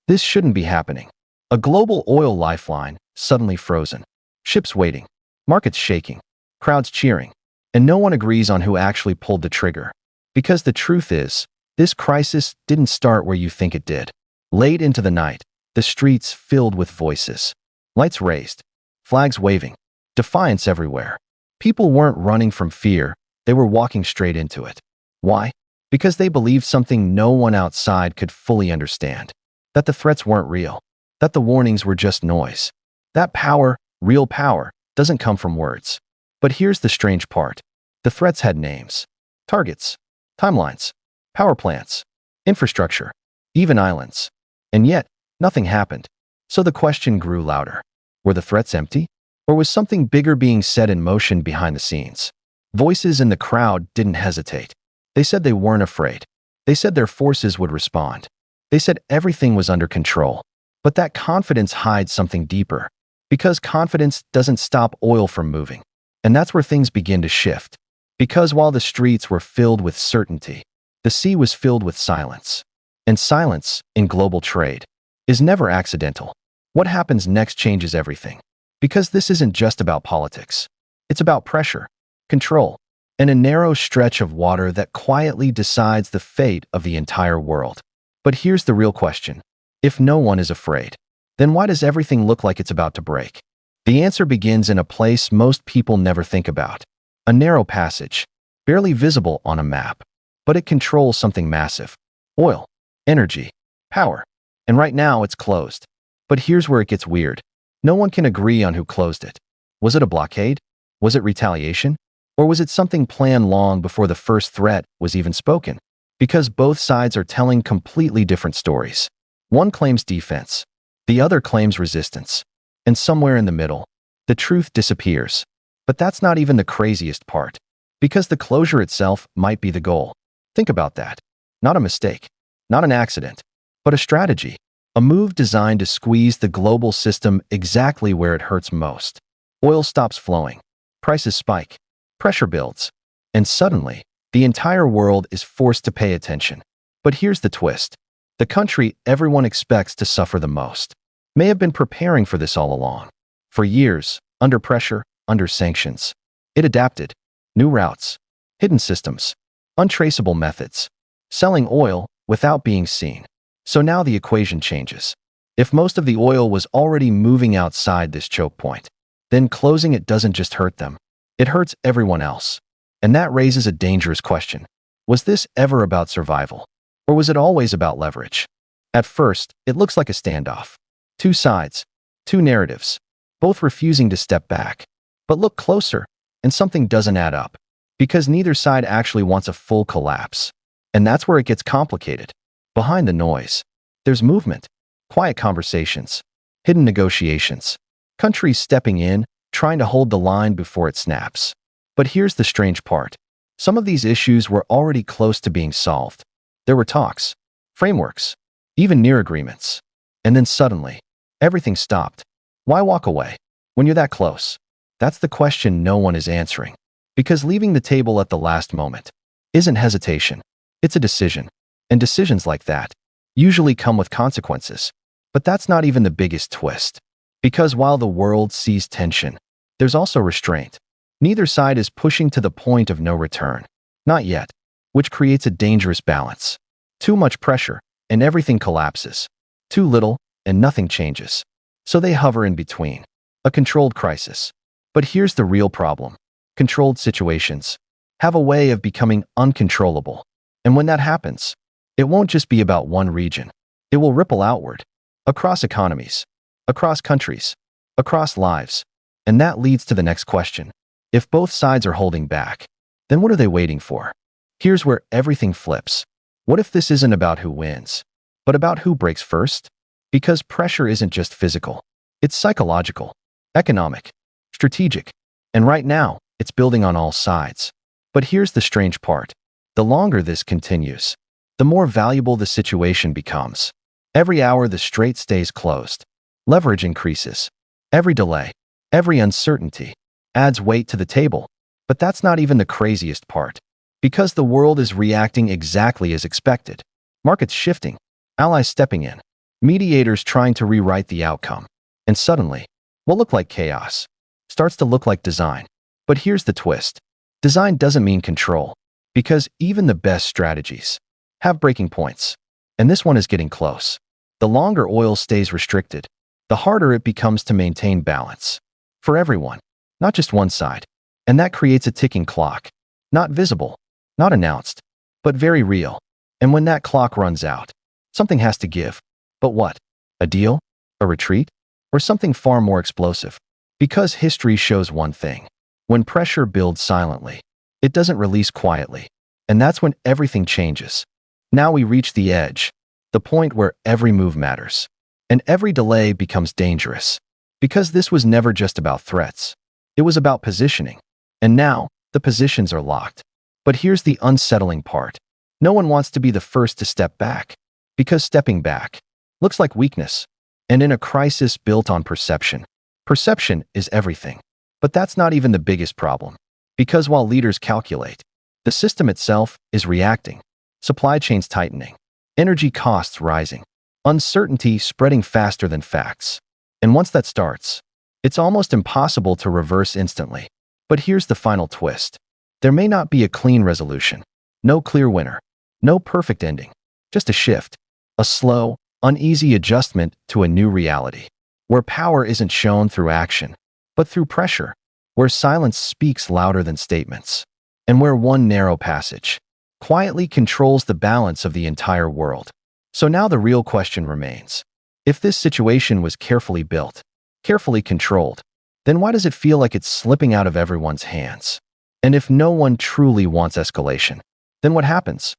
This shouldn't be happening. A global oil lifeline suddenly frozen. Ships waiting. Markets shaking. Crowds cheering. And no one agrees on who actually pulled the trigger. Because the truth is, this crisis didn't start where you think it did. Late into the night, the streets filled with voices. Lights raised. Flags waving. Defiance everywhere. People weren't running from fear, they were walking straight into it. Why? Because they believed something no one outside could fully understand. That the threats weren't real. That the warnings were just noise. That power, real power, doesn't come from words. But here's the strange part. The threats had names. Targets. Timelines. Power plants. Infrastructure. Even islands. And yet, nothing happened. So the question grew louder. Were the threats empty? Or was something bigger being set in motion behind the scenes? Voices in the crowd didn't hesitate. They said they weren't afraid. They said their forces would respond. They said everything was under control. But that confidence hides something deeper. Because confidence doesn't stop oil from moving. And that's where things begin to shift. Because while the streets were filled with certainty, the sea was filled with silence. And silence, in global trade, is never accidental. What happens next changes everything. Because this isn't just about politics. It's about pressure, control, and a narrow stretch of water that quietly decides the fate of the entire world. But here's the real question. If no one is afraid, then why does everything look like it's about to break? The answer begins in a place most people never think about. A narrow passage, barely visible on a map, but it controls something massive. Oil, energy, power. And right now it's closed. But here's where it gets weird. No one can agree on who closed it. Was it a blockade? Was it retaliation? Or was it something planned long before the first threat was even spoken? Because both sides are telling completely different stories. One claims defense. The other claims resistance. And somewhere in the middle, the truth disappears. But that's not even the craziest part. Because the closure itself might be the goal. Think about that. Not a mistake. Not an accident. But a strategy. A move designed to squeeze the global system exactly where it hurts most. Oil stops flowing. Prices spike. Pressure builds. And suddenly, the entire world is forced to pay attention. But here's the twist. The country everyone expects to suffer the most may have been preparing for this all along. For years, under pressure, under sanctions, it adapted. New routes, hidden systems, untraceable methods, selling oil without being seen. So now the equation changes. If most of the oil was already moving outside this choke point, then closing it doesn't just hurt them. It hurts everyone else. And that raises a dangerous question. Was this ever about survival? Or was it always about leverage? At first, it looks like a standoff. Two sides, two narratives, both refusing to step back. But look closer, and something doesn't add up. Because neither side actually wants a full collapse. And that's where it gets complicated. Behind the noise, there's movement, quiet conversations, hidden negotiations, countries stepping in, trying to hold the line before it snaps. But here's the strange part. Some of these issues were already close to being solved. There were talks, frameworks, even near agreements. And then suddenly, everything stopped. Why walk away when you're that close? That's the question no one is answering. Because leaving the table at the last moment isn't hesitation. It's a decision. And decisions like that usually come with consequences. But that's not even the biggest twist. Because while the world sees tension, there's also restraint. Neither side is pushing to the point of no return. Not yet. Which creates a dangerous balance. Too much pressure, and everything collapses. Too little, and nothing changes. So they hover in between. A controlled crisis. But here's the real problem. Controlled situations have a way of becoming uncontrollable. And when that happens, it won't just be about one region. It will ripple outward, across economies, across countries, across lives. And that leads to the next question. If both sides are holding back, then what are they waiting for? Here's where everything flips. What if this isn't about who wins, but about who breaks first? Because pressure isn't just physical. It's psychological, economic, strategic. And right now, it's building on all sides. But here's the strange part. The longer this continues, the more valuable the situation becomes. Every hour the strait stays closed, leverage increases. Every delay, every uncertainty adds weight to the table. But that's not even the craziest part. Because the world is reacting exactly as expected. Markets shifting, allies stepping in, mediators trying to rewrite the outcome. And suddenly, what looked like chaos starts to look like design. But here's the twist. Design doesn't mean control, because even the best strategies have breaking points. And this one is getting close. The longer oil stays restricted, the harder it becomes to maintain balance. For everyone, not just one side. And that creates a ticking clock. Not visible, not announced, but very real. And when that clock runs out, something has to give. But what? A deal? A retreat? Or something far more explosive? Because history shows one thing. When pressure builds silently, it doesn't release quietly. And that's when everything changes. Now we reach the edge, the point where every move matters. And every delay becomes dangerous. Because this was never just about threats. It was about positioning. And now, the positions are locked. But here's the unsettling part. No one wants to be the first to step back. Because stepping back looks like weakness. And in a crisis built on perception, perception is everything. But that's not even the biggest problem. Because while leaders calculate, the system itself is reacting. Supply chains tightening, energy costs rising, uncertainty spreading faster than facts. And once that starts, it's almost impossible to reverse instantly. But here's the final twist. There may not be a clean resolution, no clear winner, no perfect ending, just a shift, a slow, uneasy adjustment to a new reality, where power isn't shown through action, but through pressure, where silence speaks louder than statements, and where one narrow passage quietly controls the balance of the entire world. So now the real question remains. If this situation was carefully built, carefully controlled, then why does it feel like it's slipping out of everyone's hands? And if no one truly wants escalation, then what happens?